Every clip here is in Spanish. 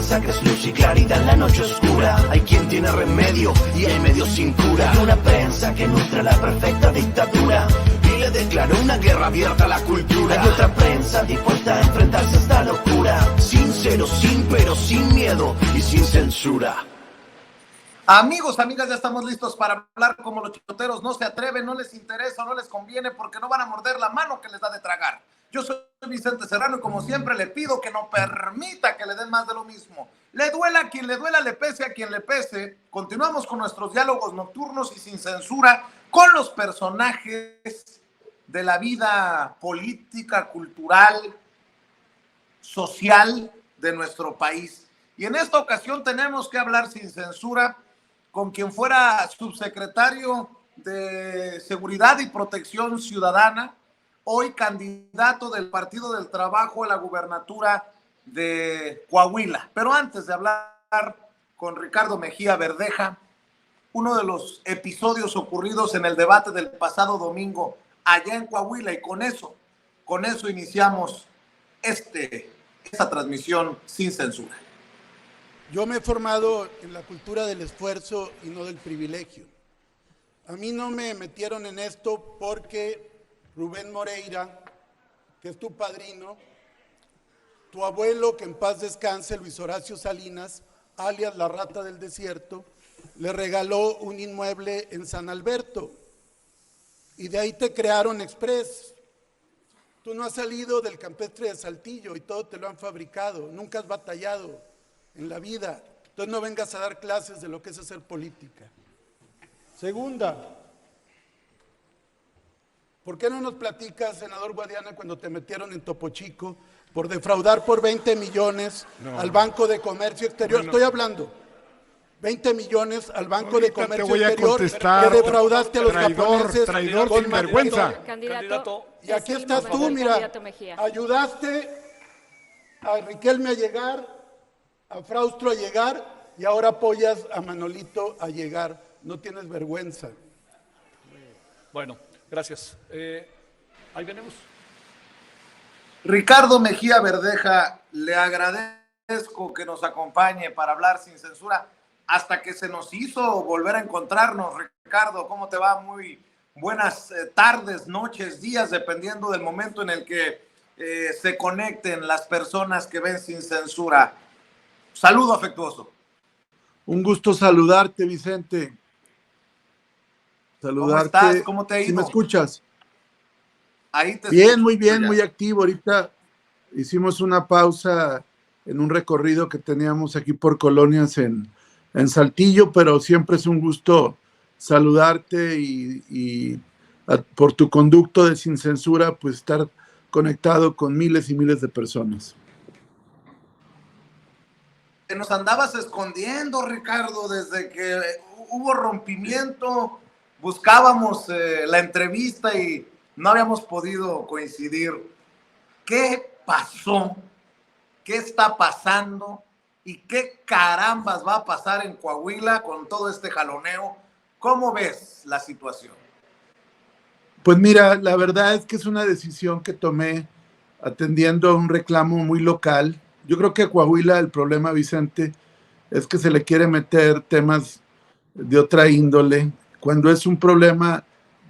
piensa que es luz y claridad en la noche oscura. Hay quien tiene remedio y hay medios sin cura. Hay una prensa que nutre la perfecta dictadura y le declaró una guerra abierta a la cultura. Hay otra prensa dispuesta a enfrentarse a esta locura, sincero, sin pero, sin miedo y sin censura. Amigos, amigas, ya estamos listos para hablar como los choteros no se atreven, no les interesa, no les conviene porque no van a morder la mano que les da de tragar. Yo soy Vicente Serrano y como siempre le pido que no permita que le den más de lo mismo. Le duela a quien le duela, le pese a quien le pese. Continuamos con nuestros diálogos nocturnos y sin censura con los personajes de la vida política, cultural, social de nuestro país. Y en esta ocasión tenemos que hablar sin censura con quien fuera subsecretario de Seguridad y Protección Ciudadana, hoy candidato del Partido del Trabajo a la gubernatura de Coahuila. Pero antes de hablar con Ricardo Mejía Verdeja, uno de los episodios ocurridos en el debate del pasado domingo allá en Coahuila, y con eso iniciamos esta transmisión sin censura. Yo me he formado en la cultura del esfuerzo y no del privilegio. A mí no me metieron en esto porque Rubén Moreira, que es tu padrino, tu abuelo, que en paz descanse, Luis Horacio Salinas, alias la Rata del Desierto, le regaló un inmueble en San Alberto y de ahí te crearon Express. Tú no has salido del campestre de Saltillo y todo te lo han fabricado, nunca has batallado en la vida, entonces no vengas a dar clases de lo que es hacer política. Segunda, ¿por qué no nos platicas, senador Guadiana, cuando te metieron en Topo Chico por defraudar por 20 millones al Banco de Comercio Exterior? Estoy hablando, 20 millones al Banco de Comercio Exterior que defraudaste a los japoneses. Traidor sin vergüenza. Candidato. Y aquí estás tú, mira, ayudaste a Riquelme a llegar, a Fraustro a llegar y ahora apoyas a Manolito a llegar. No tienes vergüenza. Bueno, gracias. Ahí venimos. Ricardo Mejía Verdeja, le agradezco que nos acompañe para hablar sin censura hasta que se nos hizo volver a encontrarnos. Ricardo, ¿cómo te va? Muy buenas tardes, noches, días, dependiendo del momento en el que se conecten las personas que ven sin censura. Saludo afectuoso. Un gusto saludarte, Vicente. Saludarte. ¿Cómo estás? ¿Cómo te ha ido? ¿Sí me escuchas? Ahí te bien, escucho. muy bien, muy activo. Ahorita hicimos una pausa en un recorrido que teníamos aquí por colonias en Saltillo, pero siempre es un gusto saludarte y por tu conducto de sin censura, pues estar conectado con miles y miles de personas. Nos andabas escondiendo, Ricardo, desde que hubo rompimiento, buscábamos la entrevista y no habíamos podido coincidir. ¿Qué pasó? ¿Qué está pasando? ¿Y qué carambas va a pasar en Coahuila con todo este jaloneo? ¿Cómo ves la situación? Pues mira, la verdad es que es una decisión que tomé atendiendo a un reclamo muy local. Yo creo que a Coahuila el problema, Vicente, es que se le quiere meter temas de otra índole, cuando es un problema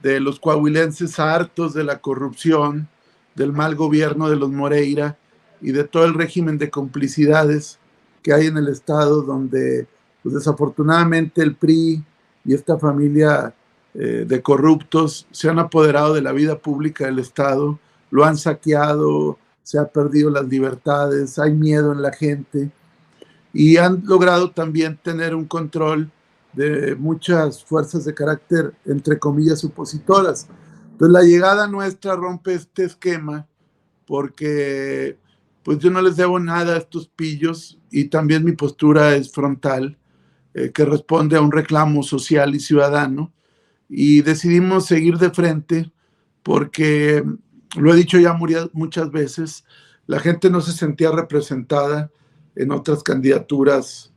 de los coahuilenses hartos de la corrupción, del mal gobierno de los Moreira y de todo el régimen de complicidades que hay en el estado, donde pues, desafortunadamente el PRI y esta familia de corruptos se han apoderado de la vida pública del estado, lo han saqueado, se han perdido las libertades, hay miedo en la gente y han logrado también tener un control de muchas fuerzas de carácter, entre comillas, opositoras. Entonces la llegada nuestra rompe este esquema porque pues yo no les debo nada a estos pillos y también mi postura es frontal, que responde a un reclamo social y ciudadano, y decidimos seguir de frente porque, lo he dicho ya muchas veces, la gente no se sentía representada en otras candidaturas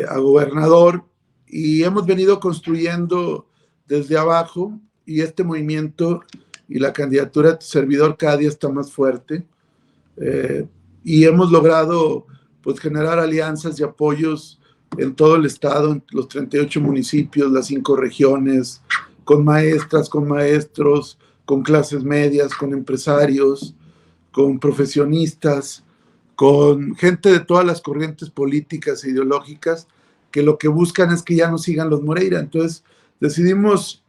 a gobernador y hemos venido construyendo desde abajo y este movimiento y la candidatura de tu servidor cada día está más fuerte y hemos logrado pues generar alianzas y apoyos en todo el estado, en los 38 municipios, las 5 regiones, con maestras, con maestros, con clases medias, con empresarios, con profesionistas, con gente de todas las corrientes políticas e ideológicas, que lo que buscan es que ya no sigan los Moreira. Entonces decidimos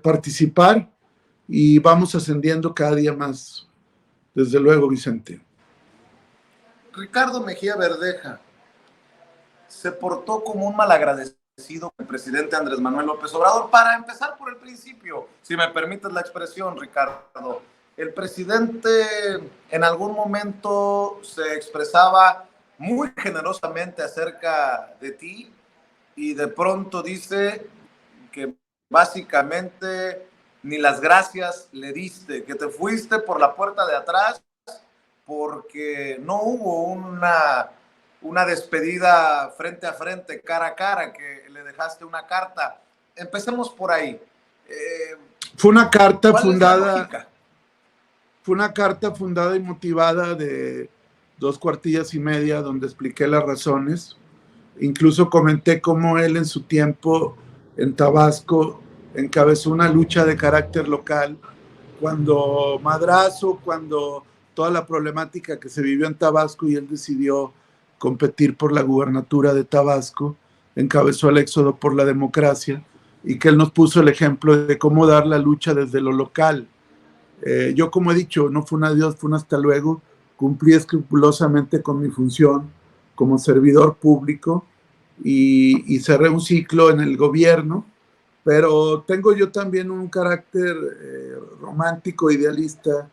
participar y vamos ascendiendo cada día más, desde luego, Vicente. Ricardo Mejía Verdeja se portó como un malagradecido con el presidente Andrés Manuel López Obrador. Para empezar por el principio, si me permites la expresión, Ricardo, el presidente en algún momento se expresaba muy generosamente acerca de ti y de pronto dice que básicamente ni las gracias le diste, que te fuiste por la puerta de atrás porque no hubo una despedida frente a frente, cara a cara, que le dejaste una carta. Empecemos por ahí. Fue una carta fundada. Fue una carta fundada y motivada de 2 cuartillas y media, donde expliqué las razones. Incluso comenté cómo él en su tiempo en Tabasco encabezó una lucha de carácter local, cuando Madrazo, cuando toda la problemática que se vivió en Tabasco y él decidió competir por la gubernatura de Tabasco, encabezó el éxodo por la democracia y que él nos puso el ejemplo de cómo dar la lucha desde lo local. Yo, como he dicho, no fue un adiós, fue un hasta luego. Cumplí escrupulosamente con mi función como servidor público y cerré un ciclo en el gobierno, pero tengo yo también un carácter romántico, idealista,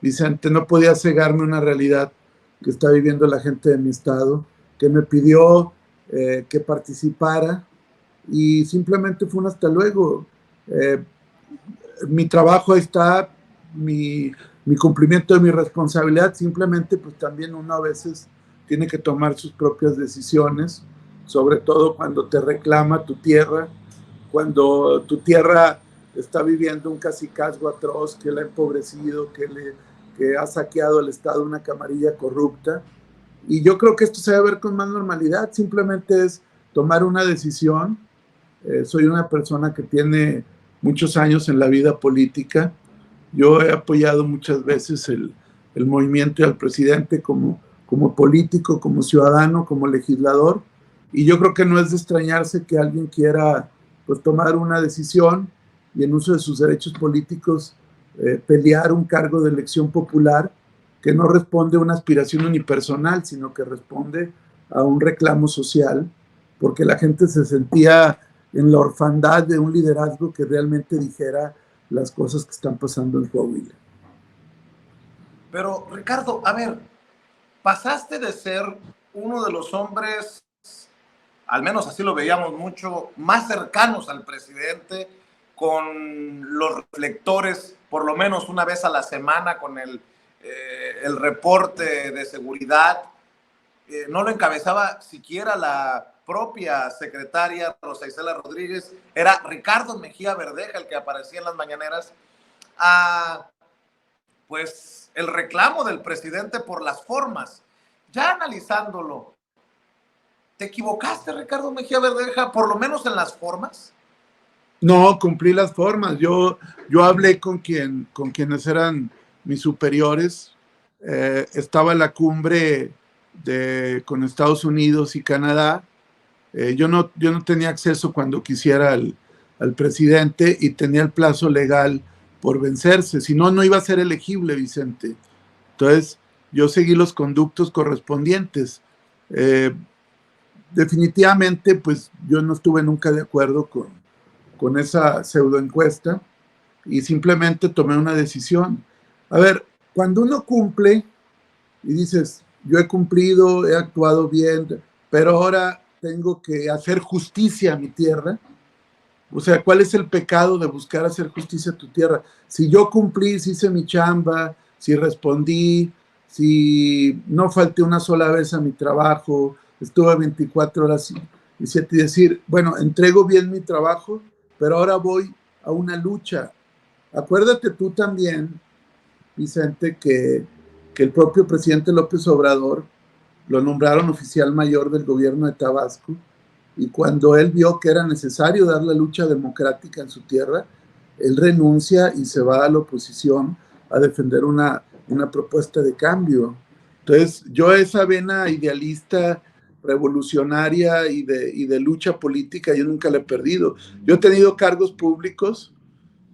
Vicente. No podía cegarme una realidad que está viviendo la gente de mi estado, que me pidió que participara y simplemente fue un hasta luego. Mi trabajo ahí está, mi cumplimiento de mi responsabilidad, simplemente pues también uno a veces tiene que tomar sus propias decisiones, sobre todo cuando te reclama tu tierra, cuando tu tierra está viviendo un cacicazgo atroz que la ha empobrecido, que ha saqueado el Estado una camarilla corrupta. Y yo creo que esto se debe ver con más normalidad, simplemente es tomar una decisión. Soy una persona que tiene muchos años en la vida política. Yo he apoyado muchas veces el movimiento y al presidente como político, como ciudadano, como legislador, y yo creo que no es de extrañarse que alguien quiera pues tomar una decisión y en uso de sus derechos políticos pelear un cargo de elección popular que no responde a una aspiración unipersonal, sino que responde a un reclamo social, porque la gente se sentía en la orfandad de un liderazgo que realmente dijera las cosas que están pasando en Coahuila. Pero, Ricardo, a ver, pasaste de ser uno de los hombres, al menos así lo veíamos mucho, más cercanos al presidente, con los reflectores por lo menos una vez a la semana con el reporte de seguridad. No lo encabezaba siquiera la propia secretaria Rosa Isela Rodríguez, era Ricardo Mejía Verdeja el que aparecía en las mañaneras. Pues el reclamo del presidente por las formas. Ya analizándolo, ¿te equivocaste, Ricardo Mejía Verdeja, por lo menos en las formas? No, cumplí las formas. Yo hablé con quienes eran mis superiores. Estaba en la cumbre con Estados Unidos y Canadá. Yo no tenía acceso cuando quisiera al presidente y tenía el plazo legal por vencerse. Si no, no iba a ser elegible, Vicente. Entonces, yo seguí los conductos correspondientes. Definitivamente, pues yo no estuve nunca de acuerdo con esa pseudoencuesta y simplemente tomé una decisión. A ver, cuando uno cumple y dices, yo he cumplido, he actuado bien, pero ahora tengo que hacer justicia a mi tierra. O sea, ¿cuál es el pecado de buscar hacer justicia a tu tierra? Si yo cumplí, si hice mi chamba, si respondí, si no falté una sola vez a mi trabajo, estuve 24 horas y 7 y decir, bueno, entrego bien mi trabajo, pero ahora voy a una lucha. Acuérdate tú también, Vicente, que el propio presidente López Obrador lo nombraron oficial mayor del gobierno de Tabasco, y cuando él vio que era necesario dar la lucha democrática en su tierra, él renuncia y se va a la oposición a defender una propuesta de cambio. Entonces, yo esa vena idealista, revolucionaria y de lucha política, yo nunca la he perdido. Yo he tenido cargos públicos,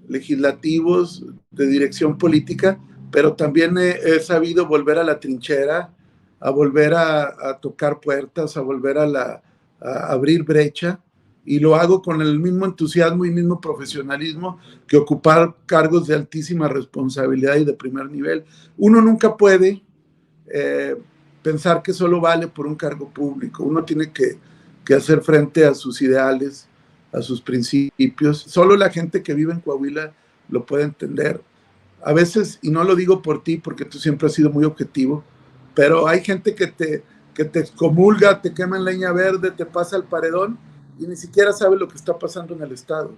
legislativos, de dirección política, pero también he sabido volver a la trinchera, a volver a tocar puertas, a volver a abrir brecha, y lo hago con el mismo entusiasmo y mismo profesionalismo que ocupar cargos de altísima responsabilidad y de primer nivel. Uno nunca puede pensar que solo vale por un cargo público. Uno tiene que hacer frente a sus ideales, a sus principios. Solo la gente que vive en Coahuila lo puede entender. A veces, y no lo digo por ti, porque tú siempre has sido muy objetivo, pero hay gente que te excomulga, te quema en leña verde, te pasa el paredón y ni siquiera sabe lo que está pasando en el Estado.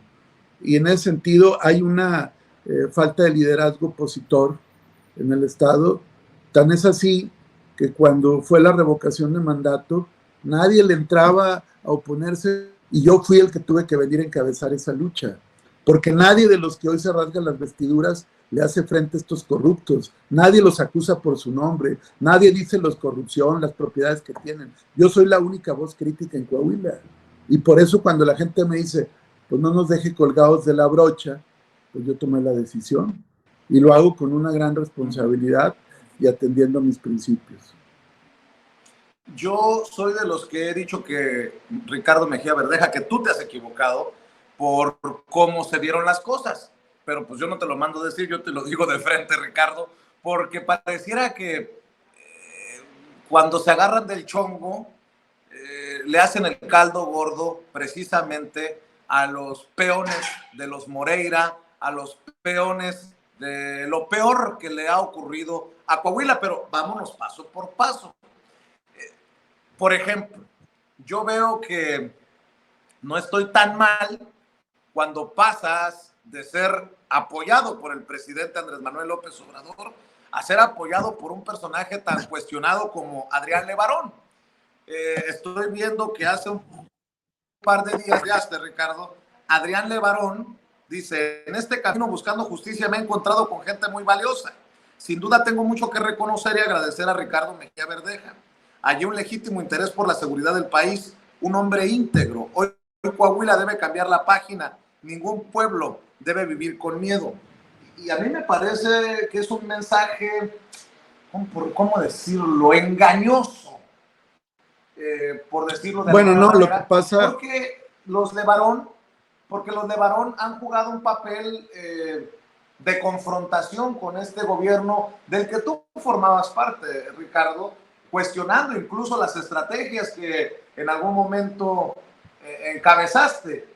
Y en ese sentido hay una falta de liderazgo opositor en el Estado. Tan es así que cuando fue la revocación de mandato, nadie le entraba a oponerse, y yo fui el que tuve que venir a encabezar esa lucha, porque nadie de los que hoy se rasgan las vestiduras le hace frente a estos corruptos, nadie los acusa por su nombre, nadie dice los corrupción, las propiedades que tienen. Yo soy la única voz crítica en Coahuila, y por eso cuando la gente me dice, pues no nos deje colgados de la brocha, pues yo tomé la decisión, y lo hago con una gran responsabilidad y atendiendo a mis principios. Yo soy de los que he dicho que, Ricardo Mejía Verdeja, que tú te has equivocado por cómo se dieron las cosas, pero pues yo no te lo mando a decir, yo te lo digo de frente, Ricardo, porque pareciera que cuando se agarran del chongo, le hacen el caldo gordo precisamente a los peones de los Moreira, a los peones de lo peor que le ha ocurrido a Coahuila, pero vámonos paso por paso. Por ejemplo, yo veo que no estoy tan mal cuando pasas de ser apoyado por el presidente Andrés Manuel López Obrador a ser apoyado por un personaje tan cuestionado como Adrián Levarón. Estoy viendo que hace un par de días, Ricardo, Adrián Levarón dice, en este camino buscando justicia me he encontrado con gente muy valiosa. Sin duda tengo mucho que reconocer y agradecer a Ricardo Mejía Verdeja. Hay un legítimo interés por la seguridad del país, un hombre íntegro. Hoy Coahuila debe cambiar la página. Ningún pueblo debe vivir con miedo. Y a mí me parece que es un mensaje, ¿cómo decirlo?, engañoso, por decirlo de bueno, alguna no, manera, lo que pasa... porque los de Varón han jugado un papel de confrontación con este gobierno del que tú formabas parte, Ricardo, cuestionando incluso las estrategias que en algún momento encabezaste.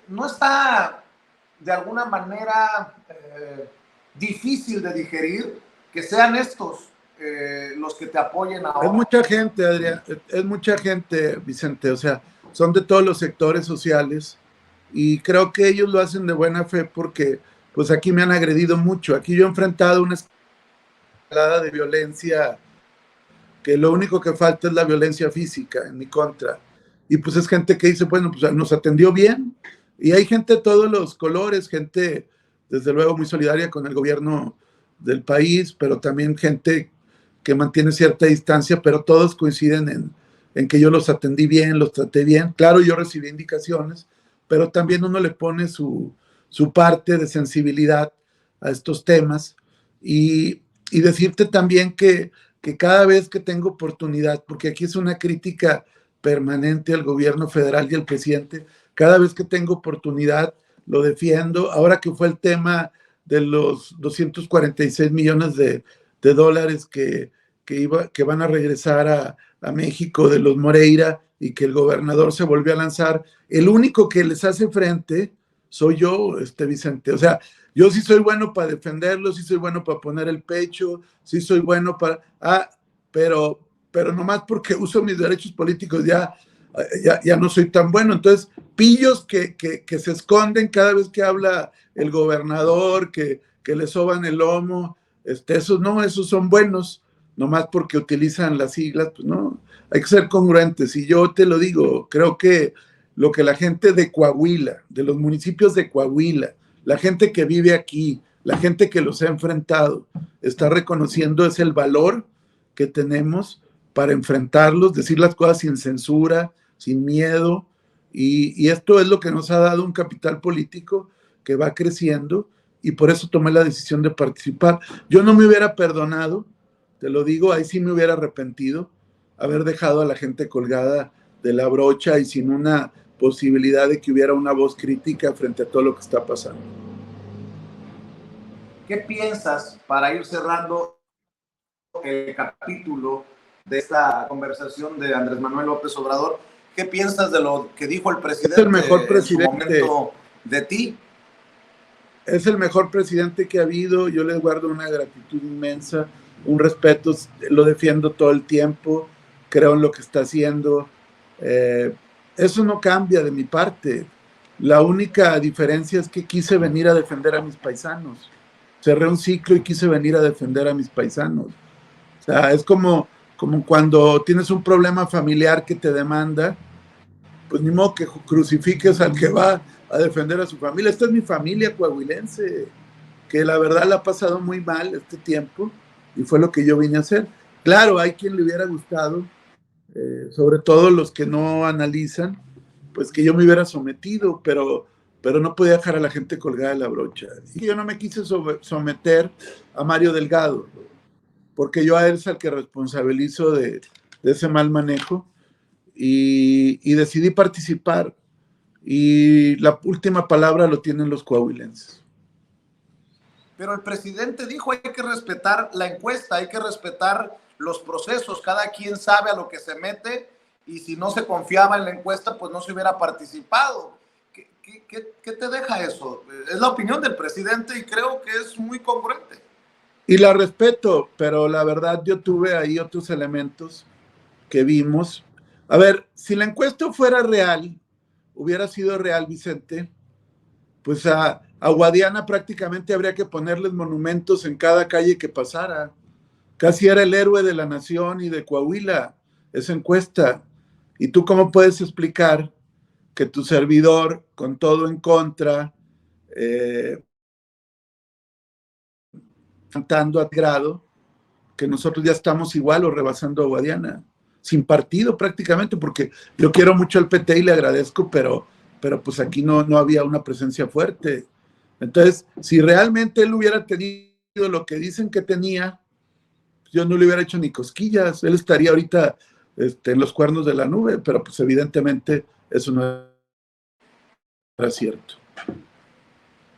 ¿No está de alguna manera difícil de digerir que sean estos los que te apoyen ahora? Es mucha gente, Adrián, es mucha gente, Vicente, o sea, son de todos los sectores sociales, y creo que ellos lo hacen de buena fe porque pues aquí me han agredido mucho. Aquí yo he enfrentado una escalada de violencia que lo único que falta es la violencia física en mi contra. Y pues es gente que dice, bueno, pues nos atendió bien. Y hay gente de todos los colores, gente desde luego muy solidaria con el gobierno del país, pero también gente que mantiene cierta distancia, pero todos coinciden en que yo los atendí bien, los traté bien. Claro, yo recibí indicaciones, pero también uno le pone su parte de sensibilidad a estos temas. Y decirte también que cada vez que tengo oportunidad, porque aquí es una crítica permanente al gobierno federal y al presidente, cada vez que tengo oportunidad lo defiendo. Ahora que fue el tema de los 246 millones de dólares que van a regresar a México de los Moreira, y que el gobernador se volvió a lanzar, el único que les hace frente soy yo, Vicente. O sea, yo sí soy bueno para defenderlo, sí soy bueno para poner el pecho, sí soy bueno para... pero nomás porque uso mis derechos políticos ya no soy tan bueno. Entonces, pillos que se esconden cada vez que habla el gobernador, que le soban el lomo, esos son buenos, nomás porque utilizan las siglas, pues no, hay que ser congruentes. Y yo te lo digo, creo que lo que la gente de Coahuila, de los municipios de Coahuila, la gente que vive aquí, la gente que los ha enfrentado, está reconociendo es el valor que tenemos para enfrentarlos, decir las cosas sin censura, sin miedo, y esto es lo que nos ha dado un capital político que va creciendo, y por eso tomé la decisión de participar. Yo no me hubiera perdonado, te lo digo, ahí sí me hubiera arrepentido, haber dejado a la gente colgada de la brocha y sin una posibilidad de que hubiera una voz crítica frente a todo lo que está pasando. ¿Qué piensas, para ir cerrando el capítulo de esta conversación de Andrés Manuel López Obrador, qué piensas de lo que dijo el presidente, es el mejor presidente en su momento de ti? Es el mejor presidente que ha habido, yo le guardo una gratitud inmensa, un respeto, lo defiendo todo el tiempo, creo en lo que está haciendo. Eso no cambia de mi parte. La única diferencia es que quise venir a defender a mis paisanos. Cerré un ciclo y quise venir a defender a mis paisanos. O sea, es como cuando tienes un problema familiar que te demanda, pues ni modo que crucifiques al que va a defender a su familia. Esta es mi familia coahuilense, que la verdad la ha pasado muy mal este tiempo, y fue lo que yo vine a hacer. Claro, hay quien le hubiera gustado, sobre todo los que no analizan, pues que yo me hubiera sometido, pero no podía dejar a la gente colgada de la brocha. Y yo no me quise someter a Mario Delgado, porque yo a él es al que responsabilizo de ese mal manejo, y decidí participar, y la última palabra lo tienen los coahuilenses. Pero el presidente dijo, hay que respetar la encuesta, hay que respetar los procesos, cada quien sabe a lo que se mete, y si no se confiaba en la encuesta, pues no se hubiera participado. ¿Qué te deja eso? Es la opinión del presidente y creo que es muy congruente. Y la respeto, pero la verdad yo tuve ahí otros elementos que vimos. A ver, si la encuesta fuera real, hubiera sido real, Vicente, pues a Guadiana prácticamente habría que ponerles monumentos en cada calle que pasara. Casi era el héroe de la nación y de Coahuila, esa encuesta. ¿Y tú cómo puedes explicar que tu servidor, con todo en contra, cantando a grado, que nosotros ya estamos igual o rebasando a Guadiana? Sin partido prácticamente, porque yo quiero mucho al PT y le agradezco, pero pues aquí no había una presencia fuerte. Entonces, si realmente él hubiera tenido lo que dicen que tenía, yo no le hubiera hecho ni cosquillas, él estaría ahorita en los cuernos de la nube, pero pues evidentemente eso no era cierto.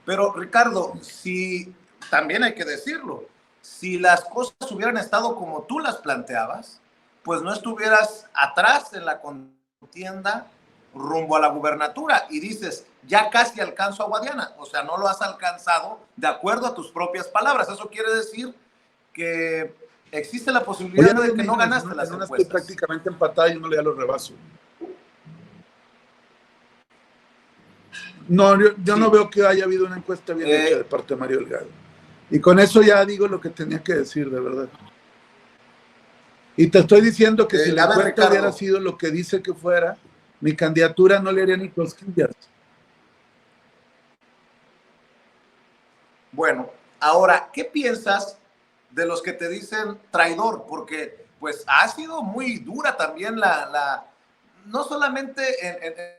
Pero Ricardo, si también hay que decirlo, si las cosas hubieran estado como tú las planteabas, pues no estuvieras atrás en la contienda rumbo a la gubernatura, y dices, ya casi alcanzo a Guadiana, o sea, no lo has alcanzado de acuerdo a tus propias palabras. Eso quiere decir que existe la posibilidad de que no ganaste las encuestas. Estoy prácticamente empatada y no le da los rebaso. No, yo no veo que haya habido una encuesta bien hecha de parte de Mario Delgado. Y con eso ya digo lo que tenía que decir, de verdad. Y te estoy diciendo que si la encuesta hubiera sido lo que dice que fuera, mi candidatura no le haría ni cosquillas. Bueno, ahora, ¿qué piensas de los que te dicen traidor? Porque pues ha sido muy dura también no solamente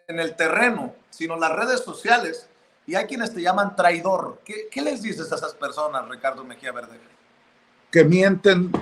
en el terreno, sino en las redes sociales, y hay quienes te llaman traidor. ¿Qué les dices a esas personas, Ricardo Mejía Verdeja? Que mienten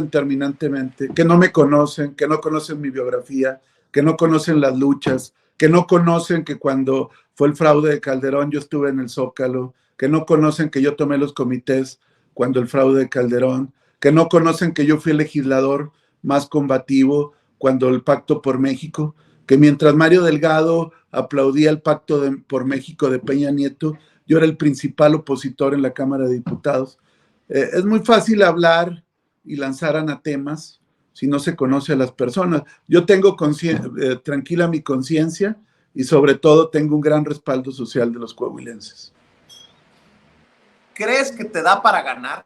terminantemente, que no me conocen, que no conocen mi biografía, que no conocen las luchas, que no conocen que cuando fue el fraude de Calderón yo estuve en el Zócalo, que no conocen que yo tomé los comités cuando el fraude de Calderón, que no conocen que yo fui el legislador más combativo cuando el Pacto por México, que mientras Mario Delgado aplaudía el Pacto por México de Peña Nieto, yo era el principal opositor en la Cámara de Diputados. Es muy fácil hablar y lanzar anatemas si no se conoce a las personas. Yo tengo tranquila mi conciencia y sobre todo tengo un gran respaldo social de los coahuilenses. ¿Crees que te da para ganar?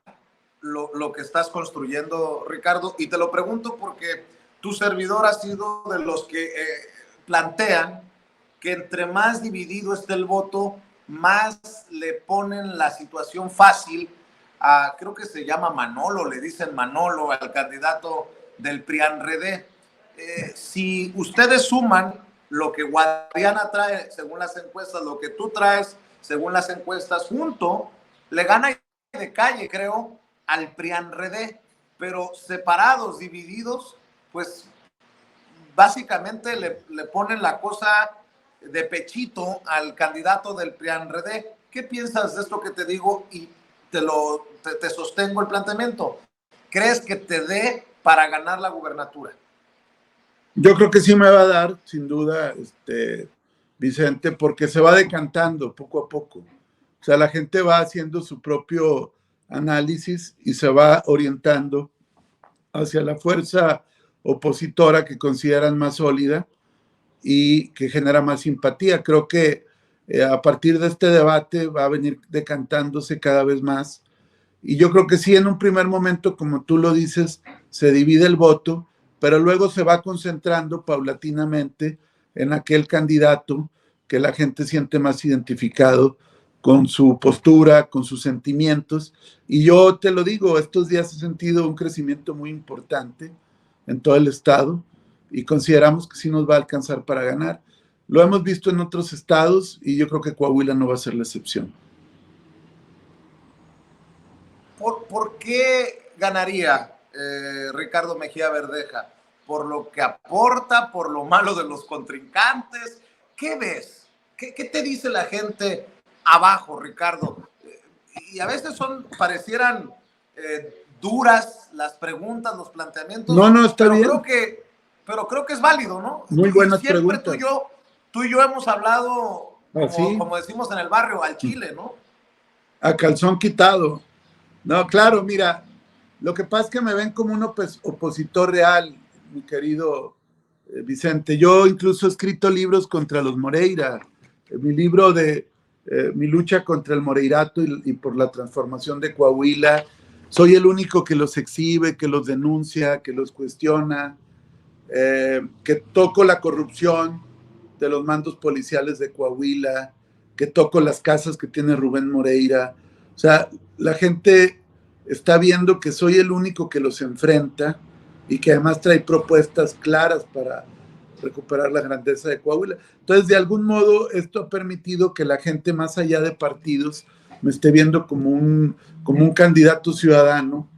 lo que estás construyendo, Ricardo, y te lo pregunto porque tu servidor ha sido de los que plantean que entre más dividido esté el voto, más le ponen la situación fácil a, creo que se llama Manolo, le dicen Manolo al candidato del PRIAN-RD. Si ustedes suman lo que Guadiana trae según las encuestas, lo que tú traes según las encuestas, junto, le gana de calle, creo, al PRIAN-RD, pero separados, divididos, pues básicamente le ponen la cosa de pechito al candidato del PRIAN-RD. ¿Qué piensas de esto que te digo? Y te sostengo el planteamiento. ¿Crees que te dé para ganar la gubernatura? Yo creo que sí me va a dar, sin duda, Vicente, porque se va decantando poco a poco. O sea, la gente va haciendo su propio análisis y se va orientando hacia la fuerza opositora que consideran más sólida y que genera más simpatía. Creo que a partir de este debate va a venir decantándose cada vez más. Y yo creo que sí, en un primer momento, como tú lo dices, se divide el voto, pero luego se va concentrando paulatinamente en aquel candidato que la gente siente más identificado con su postura, con sus sentimientos. Y yo te lo digo, estos días he sentido un crecimiento muy importante en todo el estado y consideramos que sí nos va a alcanzar para ganar. Lo hemos visto en otros estados y yo creo que Coahuila no va a ser la excepción. ¿Por qué ganaría Ricardo Mejía Verdeja? ¿Por lo que aporta? ¿Por lo malo de los contrincantes? ¿Qué ves? ¿Qué te dice la gente abajo, Ricardo? Y a veces parecieran duras las preguntas, los planteamientos. No, está bien. Pero creo que es válido, ¿no? Muy buenas siempre preguntas. Tú y yo hemos hablado, ¿sí? como decimos en el barrio, al chile, ¿no? A calzón quitado. No, claro, mira, lo que pasa es que me ven como un opositor real, mi querido Vicente. Yo incluso he escrito libros contra los Moreira. Mi libro de mi lucha contra el Moreirato y por la transformación de Coahuila. Soy el único que los exhibe, que los denuncia, que los cuestiona, que toco la corrupción de los mandos policiales de Coahuila, que toco las casas que tiene Rubén Moreira. O sea, la gente está viendo que soy el único que los enfrenta y que además trae propuestas claras para recuperar la grandeza de Coahuila. Entonces, de algún modo, esto ha permitido que la gente, más allá de partidos, me esté viendo como un candidato ciudadano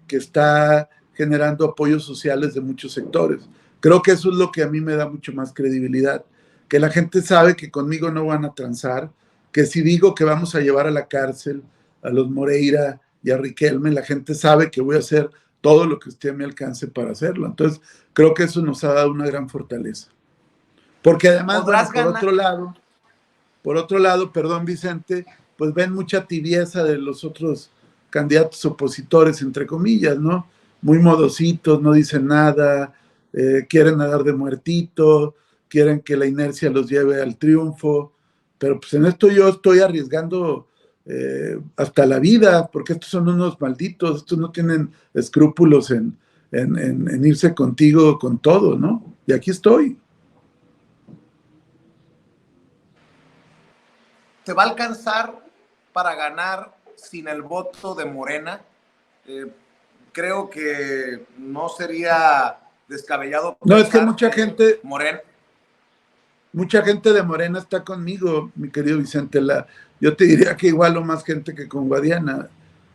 que está generando apoyos sociales de muchos sectores. Creo que eso es lo que a mí me da mucho más credibilidad, que la gente sabe que conmigo no van a transar, que si digo que vamos a llevar a la cárcel a los Moreira y a Riquelme, la gente sabe que voy a hacer todo lo que esté a mi alcance para hacerlo. Entonces, creo que eso nos ha dado una gran fortaleza. Porque además, bueno, por otro lado, perdón, Vicente, pues ven mucha tibieza de los otros candidatos opositores, entre comillas, ¿no? Muy modositos, no dicen nada, quieren nadar de muertito, quieren que la inercia los lleve al triunfo, pero pues en esto yo estoy arriesgando hasta la vida, porque estos son unos malditos, estos no tienen escrúpulos en irse contigo con todo, ¿no? Y aquí estoy. ¿Te va a alcanzar para ganar sin el voto de Morena? Creo que no sería descabellado. No, es que mucha gente de Morena está conmigo, mi querido Vicente. Yo te diría que igual o más gente que con Guadiana.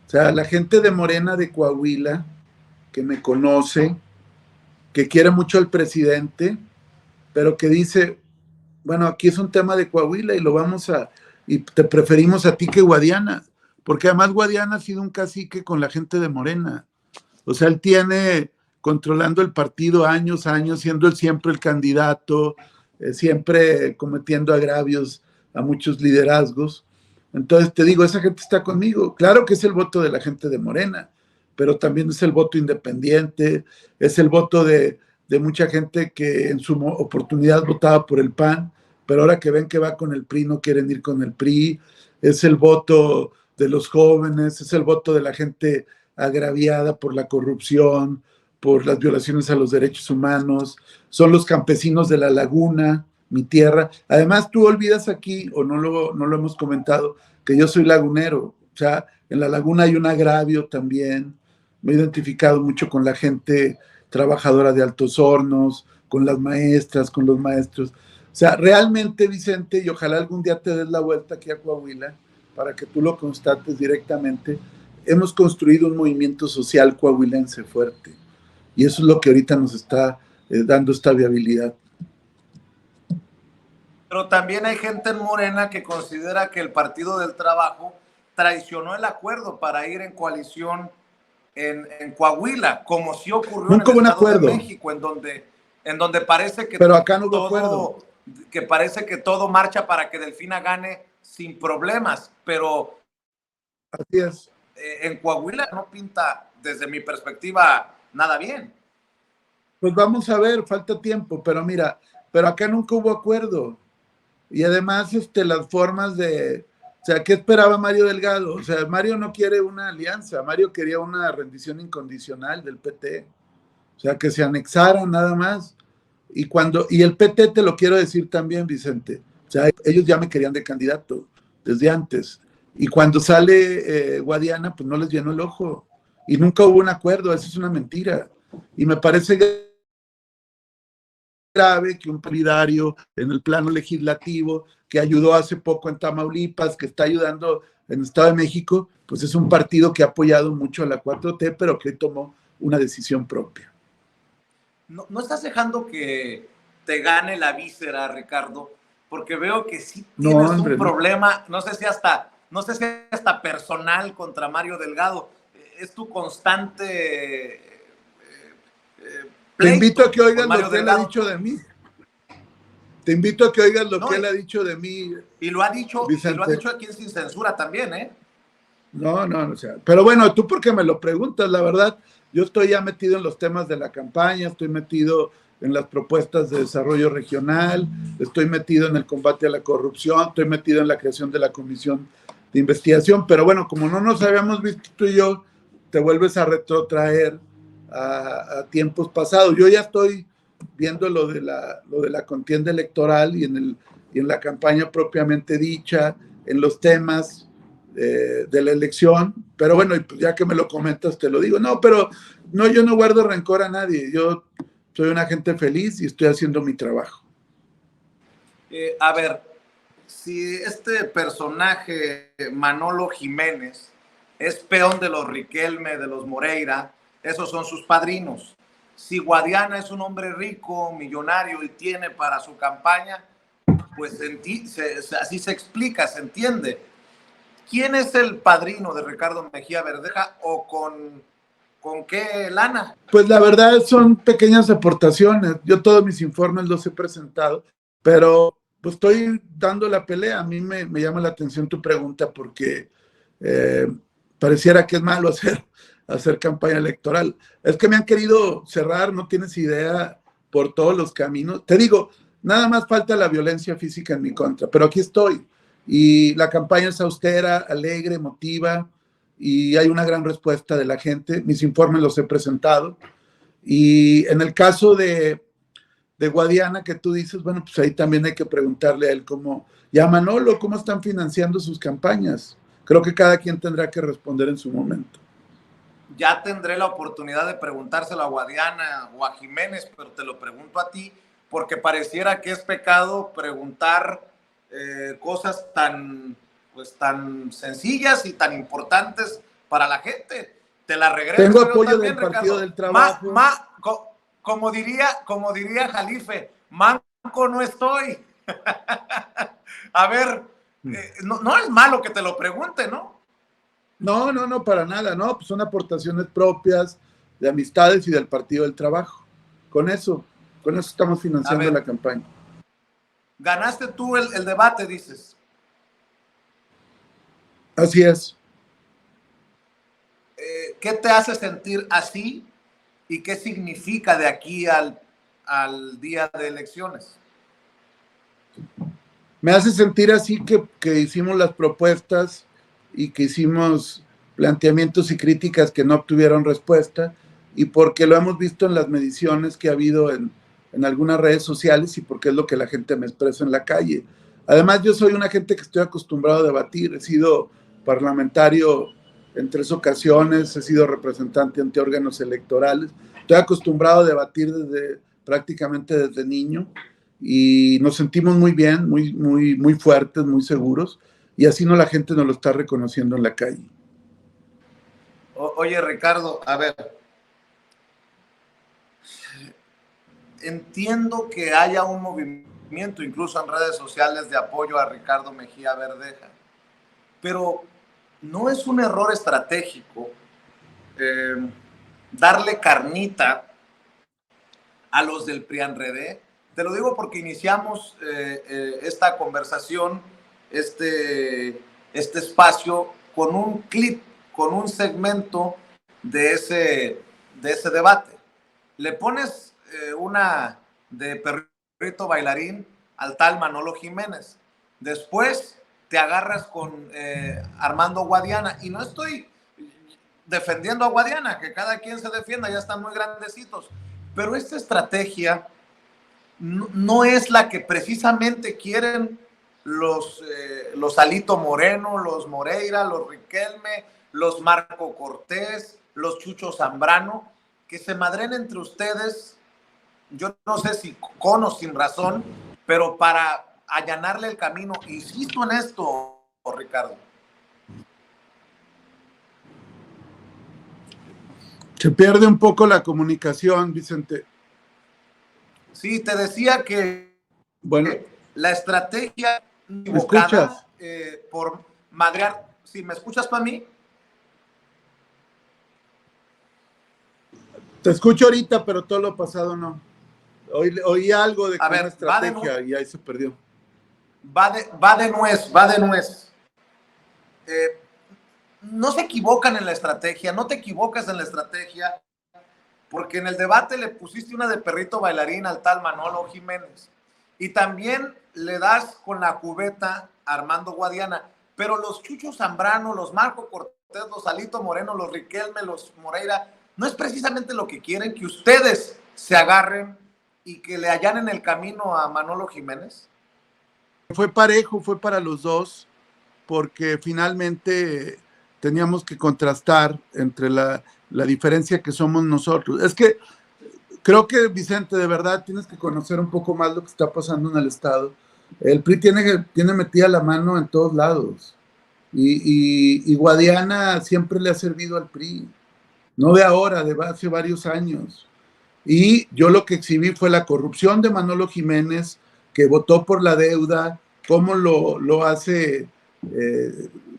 O sea, la gente de Morena de Coahuila, que me conoce, que quiere mucho al presidente, pero que dice, bueno, aquí es un tema de Coahuila y te preferimos a ti que Guadiana, porque además Guadiana ha sido un cacique con la gente de Morena. O sea, él tiene controlando el partido años, siendo él siempre el candidato, siempre cometiendo agravios a muchos liderazgos. Entonces te digo, esa gente está conmigo. Claro que es el voto de la gente de Morena, pero también es el voto independiente, es el voto de mucha gente que en su oportunidad votaba por el PAN, pero ahora que ven que va con el PRI no quieren ir con el PRI. Es el voto de los jóvenes, es el voto de la gente agraviada por la corrupción, por las violaciones a los derechos humanos, son los campesinos de la laguna, mi tierra. Además, tú olvidas aquí, o no lo hemos comentado, que yo soy lagunero. O sea, en la laguna hay un agravio también. Me he identificado mucho con la gente trabajadora de Altos Hornos, con las maestras, con los maestros. O sea, realmente, Vicente, y ojalá algún día te des la vuelta aquí a Coahuila, para que tú lo constates directamente, hemos construido un movimiento social coahuilense fuerte. Y eso es lo que ahorita nos está dando esta viabilidad. Pero también hay gente en Morena que considera que el Partido del Trabajo traicionó el acuerdo para ir en coalición en Coahuila, como sí ocurrió Nunca en hubo el un Estado acuerdo. de México, en donde parece que pero acá no hubo acuerdo. Que parece que todo marcha para que Delfina gane sin problemas, pero Así es. En Coahuila no pinta, desde mi perspectiva, nada bien. Pues vamos a ver, falta tiempo, pero mira, pero acá nunca hubo acuerdo. Y además, las formas de, o sea, ¿qué esperaba Mario Delgado? O sea, Mario no quiere una alianza, Mario quería una rendición incondicional del PT. O sea, que se anexaran nada más. Y el PT, te lo quiero decir también, Vicente, o sea, ellos ya me querían de candidato desde antes. Y cuando sale Guadiana, pues no les llenó el ojo. Y nunca hubo un acuerdo, eso es una mentira. Y me parece grave que un partidario en el plano legislativo, que ayudó hace poco en Tamaulipas, que está ayudando en el Estado de México, pues es un partido que ha apoyado mucho a la 4T, pero que tomó una decisión propia. ¿No estás dejando que te gane la víscera, Ricardo? Porque veo que sí tienes un problema, no sé si hasta personal contra Mario Delgado. Es tu constante Te invito a que oigas lo que él ha dicho de mí. Te invito a que oigas lo que él ha dicho de mí. Y lo ha dicho aquí en Sin Censura también, ¿eh? No, o sea, pero bueno, tú porque me lo preguntas, la verdad, yo estoy ya metido en los temas de la campaña, estoy metido en las propuestas de desarrollo regional, estoy metido en el combate a la corrupción, estoy metido en la creación de la comisión de investigación, pero bueno, como no nos habíamos visto tú y yo, te vuelves a retrotraer a tiempos pasados. Yo ya estoy viendo lo de la contienda electoral y en la campaña propiamente dicha, en los temas de la elección, pero bueno, pues ya que me lo comentas te lo digo. No, pero no, yo no guardo rencor a nadie, yo soy una gente feliz y estoy haciendo mi trabajo. A ver, si este personaje Manolo Jiménez es peón de los Riquelme, de los Moreira, esos son sus padrinos. Si Guadiana es un hombre rico, millonario y tiene para su campaña, pues así se explica, se entiende. ¿Quién es el padrino de Ricardo Mejía Verdeja o con qué lana? Pues la verdad son pequeñas aportaciones. Yo todos mis informes los he presentado, pero pues estoy dando la pelea. A mí me llama la atención tu pregunta porque pareciera que es malo hacer campaña electoral. Es que me han querido cerrar, no tienes idea, por todos los caminos. Te digo, nada más falta la violencia física en mi contra, pero aquí estoy. Y la campaña es austera, alegre, emotiva, y hay una gran respuesta de la gente. Mis informes los he presentado. Y en el caso de Guadiana, que tú dices, bueno, pues ahí también hay que preguntarle a él y a Manolo, cómo están financiando sus campañas. Creo que cada quien tendrá que responder en su momento. Ya tendré la oportunidad de preguntárselo a Guadiana o a Jiménez, pero te lo pregunto a ti, porque pareciera que es pecado preguntar cosas tan sencillas y tan importantes para la gente. Te la regreso. Tengo apoyo también, del Partido del Trabajo. Como diría Jalife, manco no estoy. A ver, no es malo que te lo pregunte, ¿no? No, para nada, no, pues son aportaciones propias de amistades y del Partido del Trabajo. Con eso estamos financiando la campaña. Ganaste tú el debate, dices. Así es. ¿Qué te hace sentir así y qué significa de aquí al día de elecciones? Me hace sentir así que hicimos las propuestas y que hicimos planteamientos y críticas que no obtuvieron respuesta, y porque lo hemos visto en las mediciones que ha habido en algunas redes sociales, y porque es lo que la gente me expresa en la calle. Además, yo soy una gente que estoy acostumbrado a debatir, he sido parlamentario en 3 ocasiones, he sido representante ante órganos electorales, estoy acostumbrado a debatir prácticamente desde niño, y nos sentimos muy bien, muy fuertes, muy seguros, y así la gente nos lo está reconociendo en la calle. Oye, Ricardo, a ver, entiendo que haya un movimiento, incluso en redes sociales, de apoyo a Ricardo Mejía Verdeja, pero ¿no es un error estratégico darle carnita a los del PRIANREDE? Te lo digo porque iniciamos esta conversación, este espacio, con un clip, con un segmento de ese debate. Le pones una de perrito bailarín al tal Manolo Jiménez. Después te agarras con Armando Guadiana, y no estoy defendiendo a Guadiana, que cada quien se defienda, ya están muy grandecitos, pero esta estrategia no es la que precisamente quieren los Alito Moreno, los Moreira, los Riquelme, los Marco Cortés, los Chucho Zambrano, que se madren entre ustedes, yo no sé si con o sin razón, pero para allanarle el camino. Insisto en esto, Ricardo. Se pierde un poco la comunicación, Vicente. Sí, te decía que bueno, la estrategia equivocada por madrear. ¿Sí me escuchas para mí? Te escucho ahorita, pero todo lo pasado no. Oí algo de una estrategia y ahí se perdió. Va de nuez. No se equivocan en la estrategia, no te equivocas en la estrategia, porque en el debate le pusiste una de perrito bailarín al tal Manolo Jiménez, y también le das con la cubeta a Armando Guadiana, pero los Chucho Zambrano, los Marco Cortés, los Alito Moreno, los Riquelme, los Moreira, no es precisamente lo que quieren, que ustedes se agarren y que le allanen el camino a Manolo Jiménez. Fue parejo, fue para los dos, porque finalmente teníamos que contrastar entre la diferencia que somos nosotros. Es que creo que, Vicente, de verdad tienes que conocer un poco más lo que está pasando en el Estado. El PRI tiene metida la mano en todos lados, y Guadiana siempre le ha servido al PRI, no de ahora, de hace varios años. Y yo lo que exhibí fue la corrupción de Manolo Jiménez, que votó por la deuda, cómo lo hace,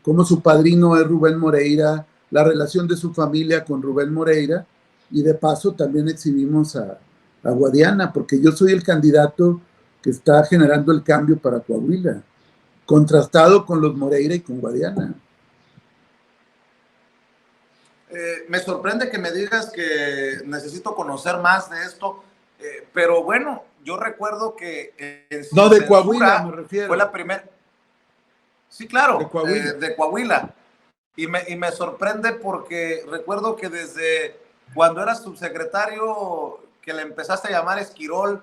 cómo su padrino es Rubén Moreira, la relación de su familia con Rubén Moreira, y de paso también exhibimos a Guadiana, porque yo soy el candidato que está generando el cambio para Coahuila, contrastado con los Moreira y con Guadiana. Me sorprende que me digas que necesito conocer más de esto, pero bueno, yo recuerdo que no, de Coahuila me refiero. Fue la primera. Sí, claro, de Coahuila. Y me sorprende porque recuerdo que desde cuando eras subsecretario, que le empezaste a llamar Esquirol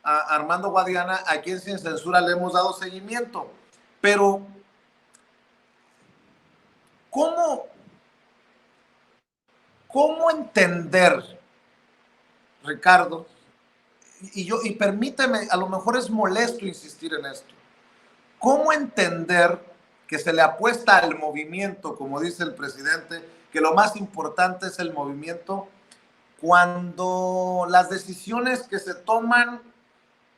a Armando Guadiana, aquí en Sin Censura le hemos dado seguimiento. Pero, ¿cómo entender, Ricardo? Y permíteme, a lo mejor es molesto insistir en esto. ¿Cómo entender que se le apuesta al movimiento, como dice el presidente, que lo más importante es el movimiento, cuando las decisiones que se toman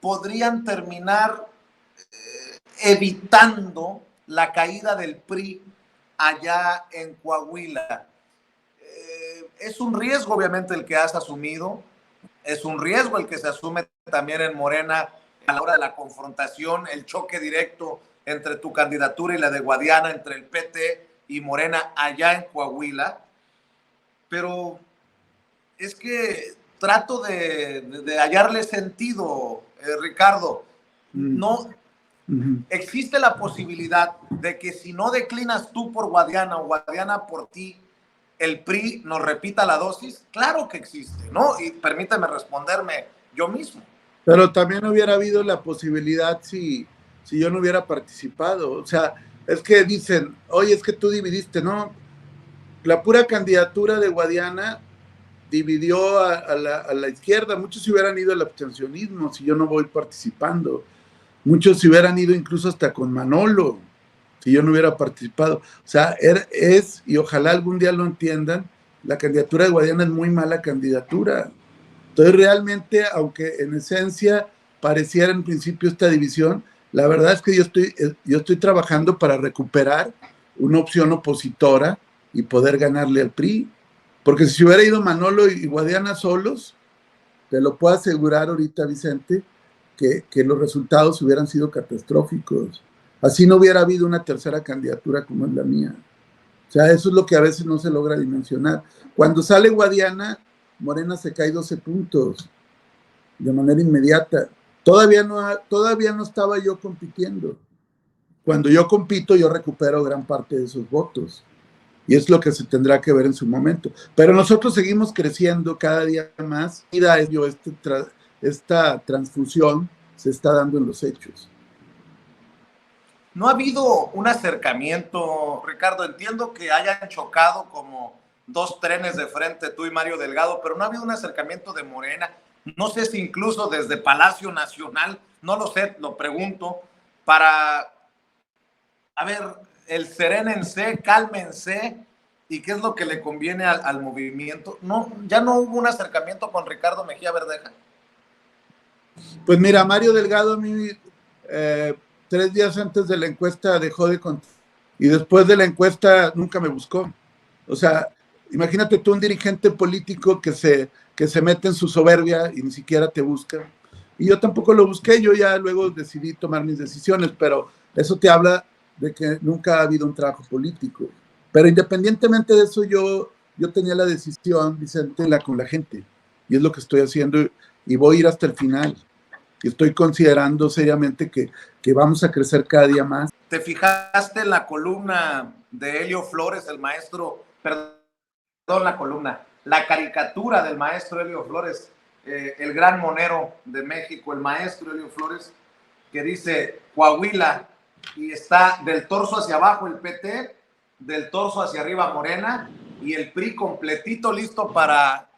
podrían terminar evitando la caída del PRI allá en Coahuila? Es un riesgo, obviamente, el que has asumido, es un riesgo el que se asume también en Morena a la hora de la confrontación, el choque directo entre tu candidatura y la de Guadiana, entre el PT y Morena allá en Coahuila. Pero es que trato de hallarle sentido, Ricardo. No ¿Existe la posibilidad de que si no declinas tú por Guadiana o Guadiana por ti, el PRI nos repita la dosis? Claro que existe, ¿no? Y permíteme responderme yo mismo. Pero también hubiera habido la posibilidad si yo no hubiera participado. O sea, es que dicen, oye, es que tú dividiste, ¿no? La pura candidatura de Guadiana dividió a la izquierda. Muchos se hubieran ido al abstencionismo si yo no voy participando. Muchos se hubieran ido incluso hasta con Manolo si yo no hubiera participado. O sea, y ojalá algún día lo entiendan, la candidatura de Guadiana es muy mala candidatura. Entonces realmente, aunque en esencia pareciera en principio esta división, la verdad es que yo estoy trabajando para recuperar una opción opositora y poder ganarle al PRI. Porque si se hubiera ido Manolo y Guadiana solos, te lo puedo asegurar ahorita, Vicente, que los resultados hubieran sido catastróficos. Así no hubiera habido una tercera candidatura como es la mía. O sea, eso es lo que a veces no se logra dimensionar. Cuando sale Guadiana, Morena se cae 12 puntos de manera inmediata. Todavía no estaba yo compitiendo. Cuando yo compito, yo recupero gran parte de esos votos. Y es lo que se tendrá que ver en su momento. Pero nosotros seguimos creciendo cada día más. Y esta transfusión se está dando en los hechos. ¿No ha habido un acercamiento, Ricardo? Entiendo que hayan chocado como dos trenes de frente tú y Mario Delgado, pero no ha habido un acercamiento de Morena. No sé si incluso desde Palacio Nacional, no lo sé, lo pregunto, para, a ver, el serénense, cálmense, y qué es lo que le conviene al movimiento. No, ya no hubo un acercamiento con Ricardo Mejía Verdeja. Pues mira, Mario Delgado a mí 3 días antes de la encuesta dejó de contar, y después de la encuesta nunca me buscó. O sea, imagínate tú un dirigente político que se mete en su soberbia y ni siquiera te busca. Y yo tampoco lo busqué, yo ya luego decidí tomar mis decisiones, pero eso te habla de que nunca ha habido un trabajo político. Pero independientemente de eso, yo tenía la decisión, Vicente, con la gente. Y es lo que estoy haciendo y voy a ir hasta el final. Y estoy considerando seriamente que vamos a crecer cada día más. ¿Te fijaste en la columna de Helio Flores, el maestro, la caricatura del maestro Helio Flores, el gran monero de México, el maestro Helio Flores, que dice Coahuila, y está del torso hacia abajo el PT, del torso hacia arriba Morena, y el PRI completito listo para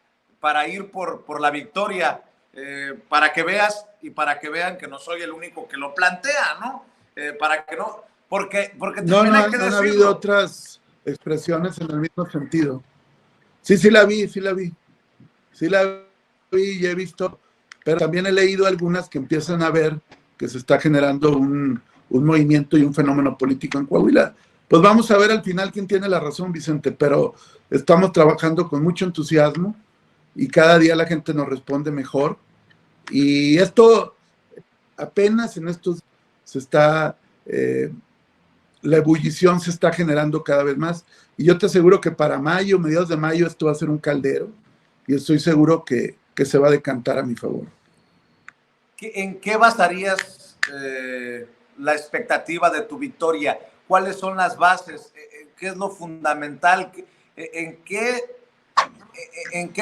ir por la victoria, para que veas y para que vean que no soy el único que lo plantea, ¿no? Para que no, porque también hay que decirlo. No ha habido otras expresiones en el mismo sentido. Sí la vi y he visto, pero también he leído algunas que empiezan a ver que se está generando un movimiento y un fenómeno político en Coahuila. Pues vamos a ver al final quién tiene la razón, Vicente, pero estamos trabajando con mucho entusiasmo y cada día la gente nos responde mejor. Y esto apenas en estos se está, la ebullición se está generando cada vez más. Y yo te aseguro que para mayo, mediados de mayo, esto va a ser un caldero y estoy seguro que se va a decantar a mi favor. ¿En qué basarías la expectativa de tu victoria? ¿Cuáles son las bases? ¿Qué es lo fundamental? ¿En qué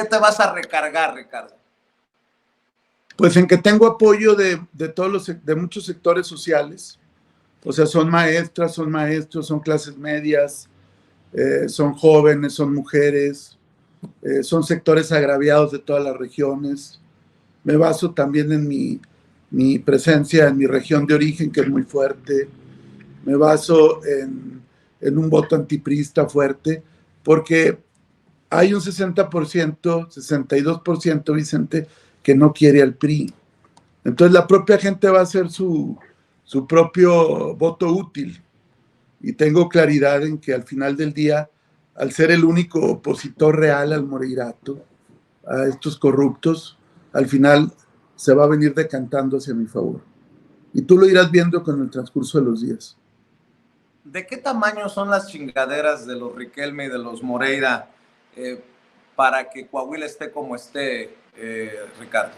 te vas a recargar, Ricardo? Pues en que tengo apoyo de muchos sectores sociales. O sea, son maestras, son maestros, son clases medias, son jóvenes, son mujeres, son sectores agraviados de todas las regiones. Me baso también en mi presencia en mi región de origen, que es muy fuerte. Me baso en un voto antiprista fuerte, porque hay un 60%, 62%, Vicente, que no quiere al PRI. Entonces la propia gente va a hacer su propio voto útil. Y tengo claridad en que al final del día, al ser el único opositor real al Moreirato, a estos corruptos, al final se va a venir decantando hacia mi favor. Y tú lo irás viendo con el transcurso de los días. ¿De qué tamaño son las chingaderas de los Riquelme y de los Moreira para que Coahuila esté como esté, Ricardo?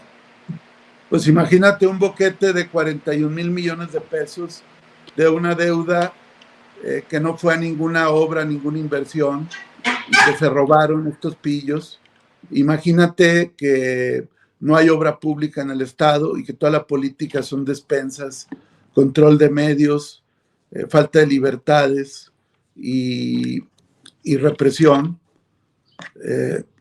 Pues imagínate un boquete de 41,000 millones de pesos de una deuda que no fue a ninguna obra, ninguna inversión, y que se robaron estos pillos. Imagínate que no hay obra pública en el Estado y que toda la política son despensas, control de medios, falta de libertades y represión.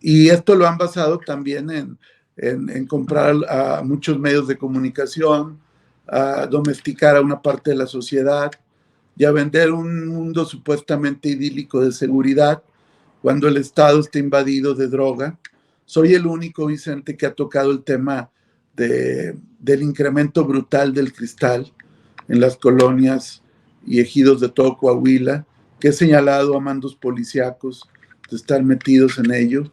Y esto lo han basado también en comprar a muchos medios de comunicación, a domesticar a una parte de la sociedad y a vender un mundo supuestamente idílico de seguridad cuando el Estado está invadido de droga. Soy el único, Vicente, que ha tocado el tema del incremento brutal del cristal en las colonias y ejidos de todo Coahuila, que he señalado a mandos policíacos de estar metidos en ello.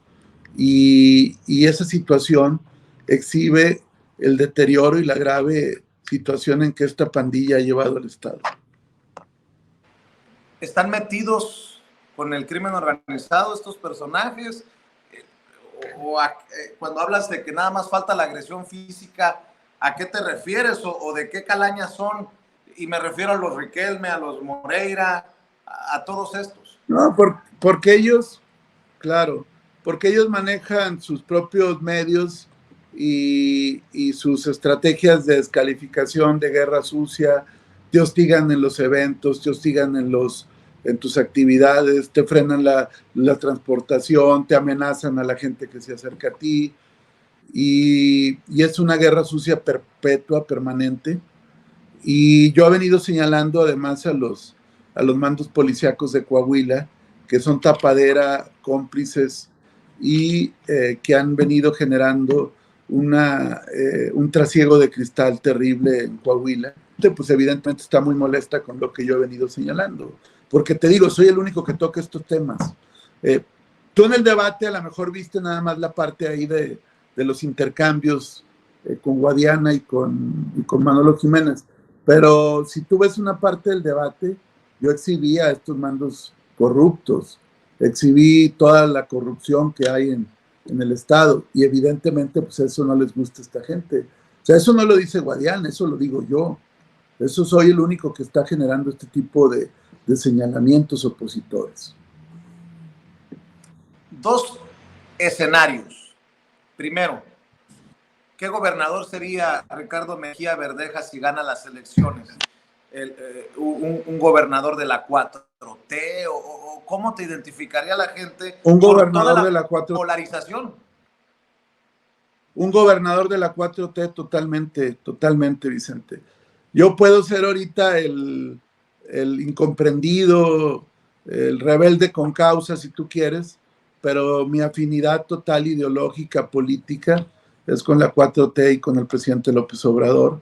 Y esa situación exhibe el deterioro y la grave situación en que esta pandilla ha llevado al Estado. ¿Están metidos con el crimen organizado estos personajes? Cuando hablas de que nada más falta la agresión física, ¿a qué te refieres o de qué calaña son? Y me refiero a los Riquelme, a los Moreira, a todos estos. No, porque ellos, claro, porque ellos manejan sus propios medios y sus estrategias de descalificación, de guerra sucia, te hostigan en los eventos, te hostigan en tus actividades, te frenan la transportación, te amenazan a la gente que se acerca a ti, y es una guerra sucia perpetua, permanente. Y yo he venido señalando además a los mandos policíacos de Coahuila, que son tapadera, cómplices, y que han venido generando un trasiego de cristal terrible en Coahuila. Pues evidentemente está muy molesta con lo que yo he venido señalando, porque te digo, soy el único que toca estos temas. Tú en el debate a lo mejor viste nada más la parte ahí de los intercambios con Guadiana y con Manolo Jiménez, pero si tú ves una parte del debate, yo exhibí a estos mandos corruptos, exhibí toda la corrupción que hay en el Estado, y evidentemente pues eso no les gusta a esta gente. O sea, eso no lo dice Guadiana, eso lo digo yo. Eso soy el único que está generando este tipo de señalamientos opositores. Dos escenarios. Primero, ¿qué gobernador sería Ricardo Mejía Verdeja si gana las elecciones? Un gobernador de la 4T, o ¿cómo te identificaría la gente? Un gobernador de la 4T. Polarización. Un gobernador de la 4T totalmente, Vicente. Yo puedo ser ahorita el incomprendido, el rebelde con causa, si tú quieres, pero mi afinidad total ideológica, política, es con la 4T y con el presidente López Obrador.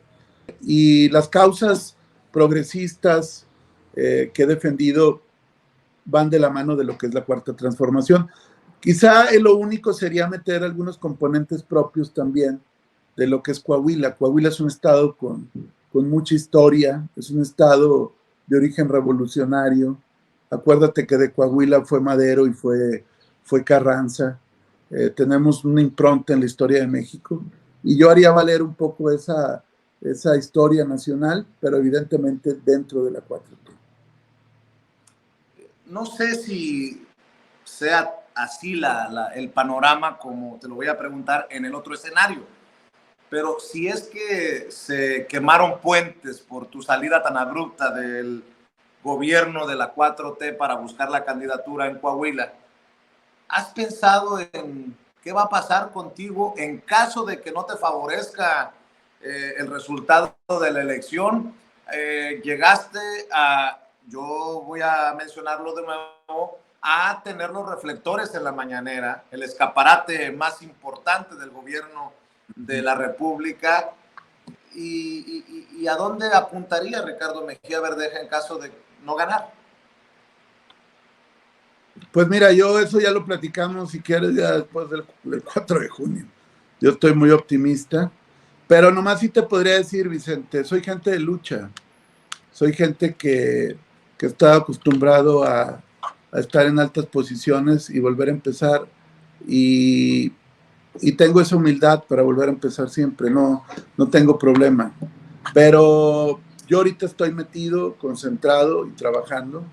Y las causas progresistas que he defendido van de la mano de lo que es la Cuarta Transformación. Quizá lo único sería meter algunos componentes propios también de lo que es Coahuila. Coahuila es un estado con mucha historia, es un estado de origen revolucionario. Acuérdate que de Coahuila fue Madero y fue Carranza. Tenemos una impronta en la historia de México, y yo haría valer un poco esa historia nacional, pero evidentemente dentro de la 4T. No sé si sea así el panorama, como te lo voy a preguntar en el otro escenario, pero si es que se quemaron puentes por tu salida tan abrupta del gobierno de la 4T para buscar la candidatura en Coahuila, ¿has pensado en qué va a pasar contigo en caso de que no te favorezca el resultado de la elección? Llegaste a, yo voy a mencionarlo de nuevo, a tener los reflectores en la mañanera, el escaparate más importante del gobierno de la República. ¿Y a dónde apuntaría Ricardo Mejía Verdeja en caso de no ganar? Pues mira, eso ya lo platicamos, si quieres, ya después del 4 de junio. Yo estoy muy optimista, pero nomás sí te podría decir, Vicente, soy gente de lucha, soy gente que está acostumbrado a estar en altas posiciones y volver a empezar, y y tengo esa humildad para volver a empezar siempre, no tengo problema. Pero yo ahorita estoy metido, concentrado y trabajando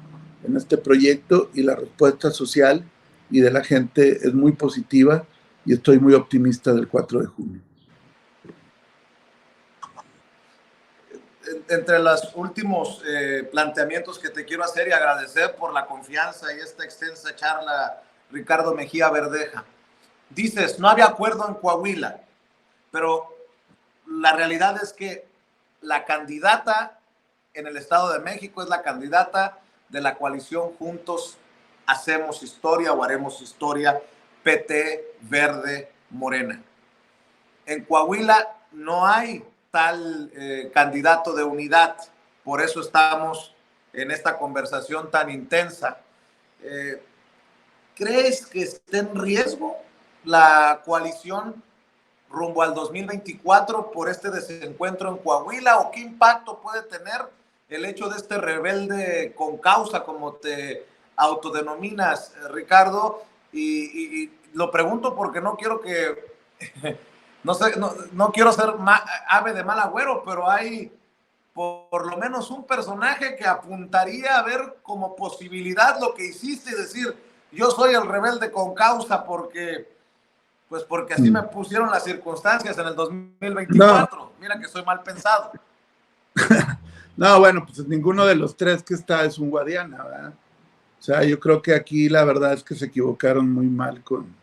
en este proyecto, y la respuesta social y de la gente es muy positiva, y estoy muy optimista del 4 de junio. Entre los últimos planteamientos que te quiero hacer y agradecer por la confianza y esta extensa charla, Ricardo Mejía Verdeja. Dices, no había acuerdo en Coahuila, pero la realidad es que la candidata en el Estado de México es la candidata de la coalición Juntos Hacemos Historia o Haremos Historia, PT, Verde, Morena. En Coahuila no hay tal candidato de unidad, por eso estamos en esta conversación tan intensa. ¿Crees que esté en riesgo la coalición rumbo al 2024 por este desencuentro en Coahuila, o qué impacto puede tener el hecho de este rebelde con causa, como te autodenominas, Ricardo? Y lo pregunto porque no quiero que no quiero ser ave de mal agüero, pero hay por lo menos un personaje que apuntaría a ver como posibilidad lo que hiciste y decir, yo soy el rebelde con causa porque así me pusieron las circunstancias en el 2024. No. Mira que soy mal pensado. No, bueno, pues ninguno de los tres que está es un Guadiana, ¿verdad? O sea, yo creo que aquí la verdad es que se equivocaron muy mal con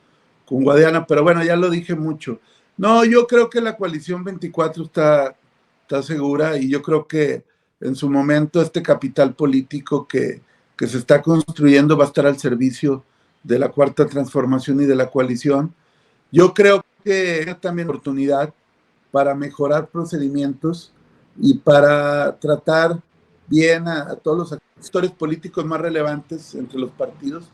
Guadiana, pero bueno, ya lo dije mucho. No, yo creo que la coalición 24 está segura, y yo creo que en su momento este capital político que se está construyendo va a estar al servicio de la Cuarta Transformación y de la coalición. Yo creo que es también oportunidad para mejorar procedimientos y para tratar bien a todos los actores políticos más relevantes entre los partidos.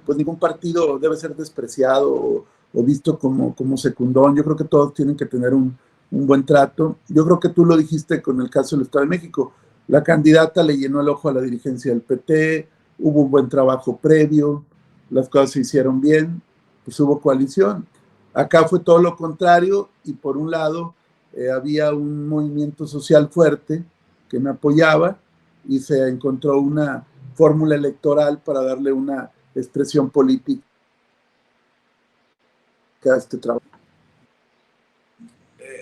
Pues ningún partido debe ser despreciado o visto como secundón. Yo creo que todos tienen que tener un buen trato. Yo creo que tú lo dijiste con el caso del Estado de México. La candidata le llenó el ojo a la dirigencia del PT, hubo un buen trabajo previo, las cosas se hicieron bien, pues hubo coalición. Acá fue todo lo contrario, y por un lado había un movimiento social fuerte que me apoyaba, y se encontró una fórmula electoral para darle una expresión política a este trabajo.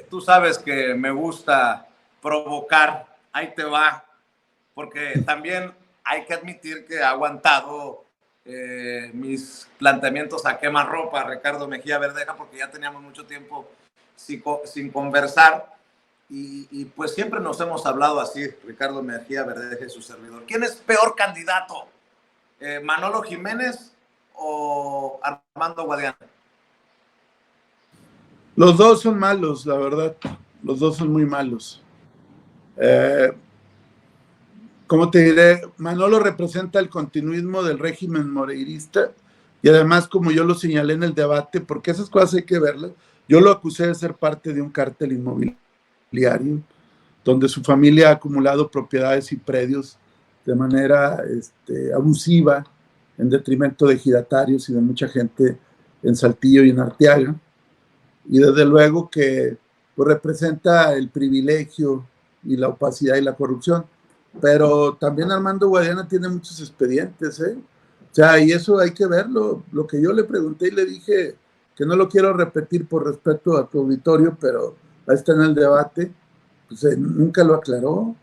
Tú sabes que me gusta provocar, ahí te va, porque también hay que admitir que ha aguantado mis planteamientos a quemarropa, Ricardo Mejía Verdeja, porque ya teníamos mucho tiempo sin conversar, y pues siempre nos hemos hablado así, Ricardo Mejía Verdeja y su servidor. ¿Quién es peor candidato? ¿Manolo Jiménez o Armando Guadiana? Los dos son malos, la verdad. Los dos son muy malos. ¿Cómo te diré? Manolo representa el continuismo del régimen moreirista, y además, como yo lo señalé en el debate, porque esas cosas hay que verlas, yo lo acusé de ser parte de un cártel inmobiliario, donde su familia ha acumulado propiedades y predios de manera abusiva, en detrimento de ejidatarios y de mucha gente en Saltillo y en Arteaga. Y desde luego que pues, representa el privilegio y la opacidad y la corrupción. Pero también Armando Guadiana tiene muchos expedientes, ¿eh? O sea, y eso hay que verlo. Lo que yo le pregunté y le dije, que no lo quiero repetir por respeto a tu auditorio, pero ahí está en el debate, pues nunca lo aclaró.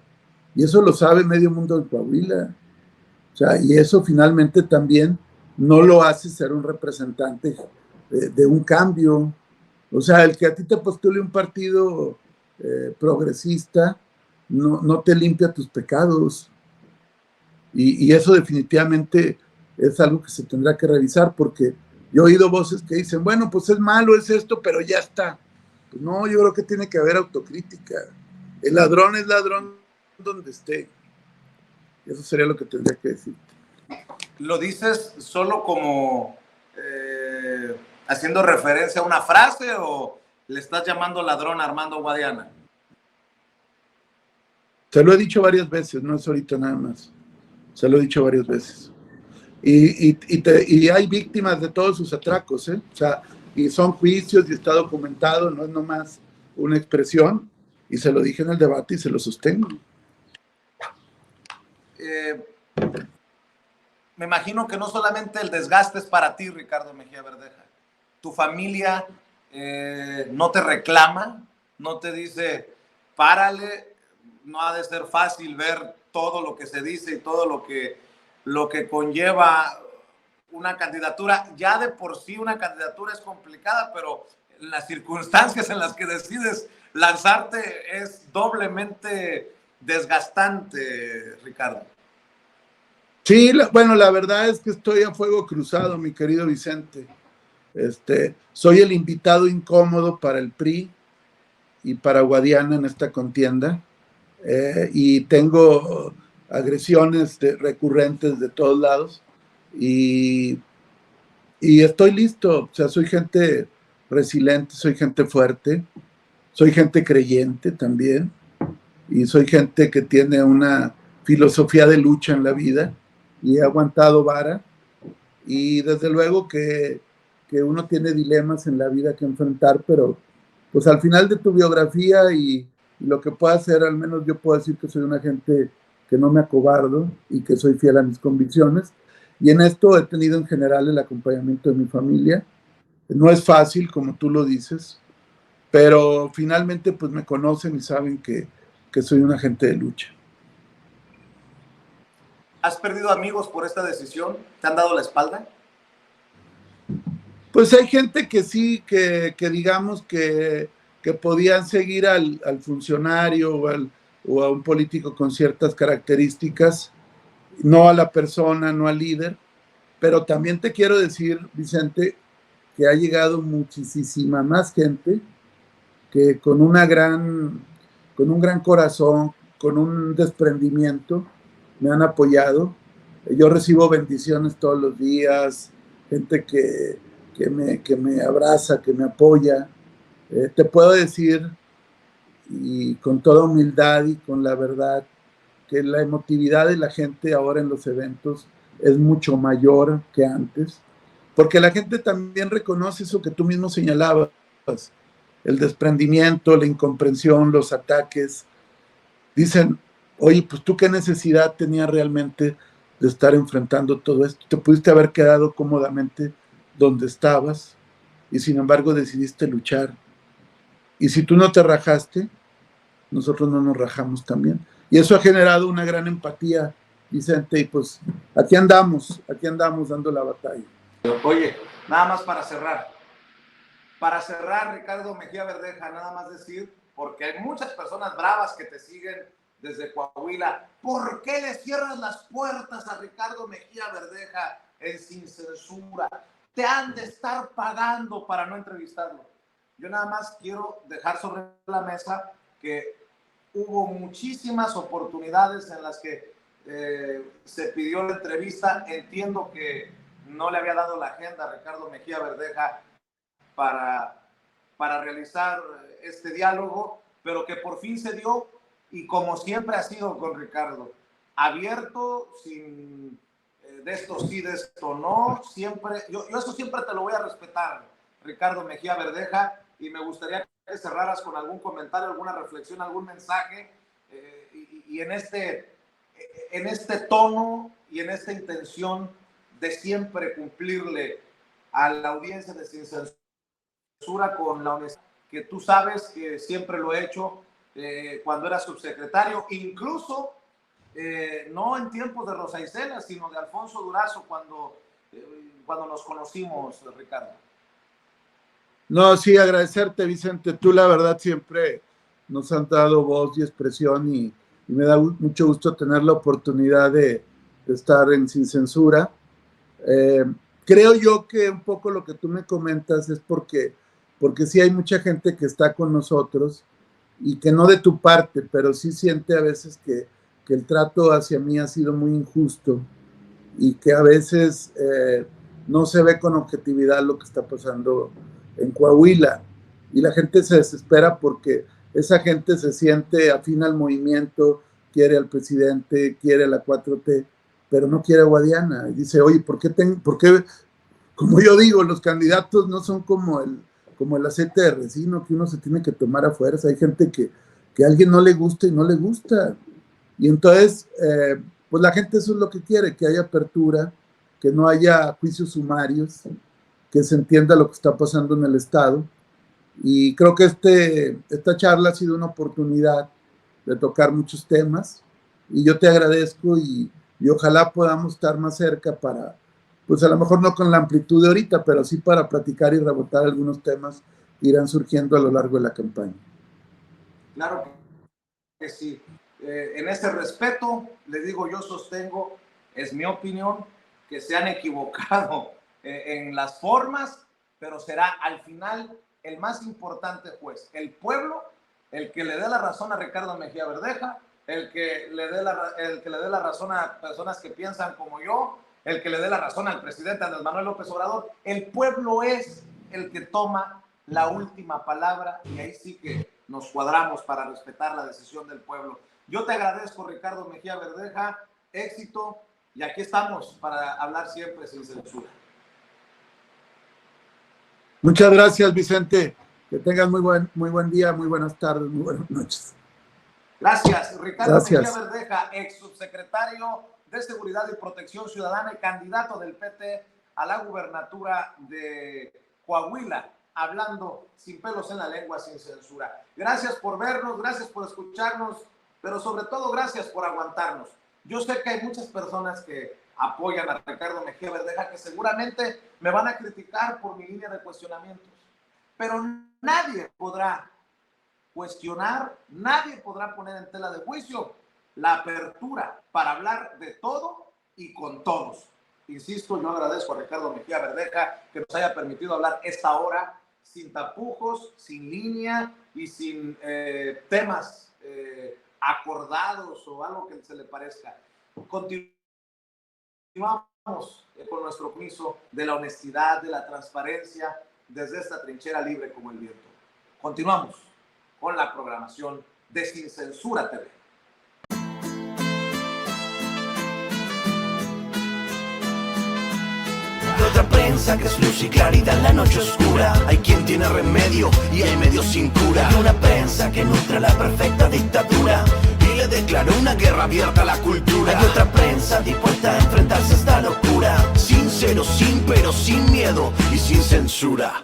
Y eso lo sabe medio mundo de Coahuila. O sea, y eso finalmente también no lo hace ser un representante de un cambio. O sea, el que a ti te postule un partido progresista no te limpia tus pecados. Y eso definitivamente es algo que se tendrá que revisar, porque yo he oído voces que dicen, bueno, pues es malo, es esto, pero ya está. Pues no, yo creo que tiene que haber autocrítica. El ladrón es ladrón donde esté. Eso sería lo que tendría que decir. ¿Lo dices solo como haciendo referencia a una frase, o le estás llamando ladrón a Armando Guadiana? Se lo he dicho varias veces, no es ahorita nada más. Se lo he dicho varias veces. Y hay víctimas de todos sus atracos, ¿eh? O sea, y son juicios y está documentado, no es nomás una expresión, y se lo dije en el debate y se lo sostengo. Me imagino que no solamente el desgaste es para ti, Ricardo Mejía Verdeja. Tu familia no te reclama, no te dice, párale, no ha de ser fácil ver todo lo que se dice y todo lo que conlleva una candidatura. Ya de por sí una candidatura es complicada, pero las circunstancias en las que decides lanzarte es doblemente desgastante, Ricardo. Sí, bueno, la verdad es que estoy a fuego cruzado, mi querido Vicente. Soy el invitado incómodo para el PRI y para Guadiana en esta contienda, y tengo agresiones recurrentes de todos lados, y estoy listo. O sea, soy gente resiliente, soy gente fuerte, soy gente creyente también, y soy gente que tiene una filosofía de lucha en la vida, y he aguantado vara, y desde luego que uno tiene dilemas en la vida que enfrentar, pero pues al final de tu biografía y lo que pueda hacer, al menos yo puedo decir que soy una gente que no me acobardo y que soy fiel a mis convicciones, y en esto he tenido en general el acompañamiento de mi familia. No es fácil, como tú lo dices, pero finalmente pues me conocen y saben que soy una gente de lucha. ¿Has perdido amigos por esta decisión? ¿Te han dado la espalda? Pues hay gente que sí, que digamos que podían seguir al funcionario o a un político con ciertas características, no a la persona, no al líder. Pero también te quiero decir, Vicente, que ha llegado muchísima más gente que con un gran corazón, con un desprendimiento, me han apoyado. Yo recibo bendiciones todos los días, gente que me abraza, que me apoya. Te puedo decir, y con toda humildad y con la verdad, que la emotividad de la gente ahora en los eventos es mucho mayor que antes, porque la gente también reconoce eso que tú mismo señalabas, el desprendimiento, la incomprensión, los ataques. Dicen, oye, pues tú qué necesidad tenías realmente de estar enfrentando todo esto, te pudiste haber quedado cómodamente donde estabas, y sin embargo decidiste luchar. Y si tú no te rajaste, nosotros no nos rajamos también. Y eso ha generado una gran empatía, Vicente, y pues aquí andamos dando la batalla. Oye, nada más para cerrar, Ricardo Mejía Verdeja, nada más decir, porque hay muchas personas bravas que te siguen desde Coahuila, ¿por qué le cierras las puertas a Ricardo Mejía Verdeja en Sin Censura? Te han de estar pagando para no entrevistarlo. Yo nada más quiero dejar sobre la mesa que hubo muchísimas oportunidades en las que se pidió la entrevista. Entiendo que no le había dado la agenda a Ricardo Mejía Verdeja para realizar este diálogo, pero que por fin se dio, y como siempre ha sido con Ricardo, abierto, sin de esto sí, de esto no, siempre, yo eso siempre te lo voy a respetar, Ricardo Mejía Verdeja, y me gustaría que cerraras con algún comentario, alguna reflexión, algún mensaje, y en este tono y en esta intención de siempre cumplirle a la audiencia de Sin Censura con la honestidad que tú sabes que siempre lo he hecho cuando era subsecretario, incluso no en tiempos de Rosa Isela, sino de Alfonso Durazo cuando nos conocimos, Ricardo. No, sí, agradecerte, Vicente. Tú, la verdad, siempre nos han dado voz y expresión, y me da mucho gusto tener la oportunidad de estar en Sin Censura. Creo yo que un poco lo que tú me comentas es porque sí hay mucha gente que está con nosotros y que no de tu parte, pero sí siente a veces que el trato hacia mí ha sido muy injusto, y que a veces no se ve con objetividad lo que está pasando en Coahuila, y la gente se desespera porque esa gente se siente afín al movimiento, quiere al presidente, quiere la 4T, pero no quiere a Guadiana, y dice, oye, ¿por qué como yo digo, los candidatos no son como el aceite de resino que uno se tiene que tomar a fuerza. Hay gente que a alguien no le gusta y no le gusta. Y entonces, pues la gente eso es lo que quiere, que haya apertura, que no haya juicios sumarios, que se entienda lo que está pasando en el Estado. Y creo que esta charla ha sido una oportunidad de tocar muchos temas. Y yo te agradezco y ojalá podamos estar más cerca para, pues a lo mejor no con la amplitud de ahorita, pero sí para platicar y rebotar algunos temas que irán surgiendo a lo largo de la campaña. Claro que sí. En ese respeto, les digo, yo sostengo, es mi opinión, que se han equivocado en las formas, pero será al final el más importante juez, el pueblo, el que le dé la razón a Ricardo Mejía Verdeja, el que le dé la razón a personas que piensan como yo, el que le dé la razón al presidente Andrés Manuel López Obrador. El pueblo es el que toma la última palabra y ahí sí que nos cuadramos para respetar la decisión del pueblo. Yo te agradezco, Ricardo Mejía Verdeja, éxito, y aquí estamos para hablar siempre sin censura. Muchas gracias, Vicente. Que tengas muy buen día, muy buenas tardes, muy buenas noches. Gracias, Ricardo Gracias. Mejía Verdeja, ex subsecretario de Seguridad y Protección Ciudadana y candidato del PT a la gubernatura de Coahuila, hablando sin pelos en la lengua, sin censura. Gracias por vernos, gracias por escucharnos, pero sobre todo gracias por aguantarnos. Yo sé que hay muchas personas que apoyan a Ricardo Mejía Verdeja que seguramente me van a criticar por mi línea de cuestionamientos, pero nadie podrá cuestionar, nadie podrá poner en tela de juicio la apertura para hablar de todo y con todos. Insisto, yo agradezco a Ricardo Mejía Verdeja que nos haya permitido hablar esta hora sin tapujos, sin línea y sin temas acordados o algo que se le parezca. Continuamos con nuestro compromiso de la honestidad, de la transparencia, desde esta trinchera libre como el viento. Continuamos con la programación de Sin Censura TV. De otra prensa que es luz y claridad en la noche oscura. Hay quien tiene remedio y hay medios sin cura. Hay una prensa que nutre la perfecta dictadura y le declaró una guerra abierta a la cultura. Hay otra prensa dispuesta a enfrentarse a esta locura, sincero, sin pero, sin miedo y sin censura.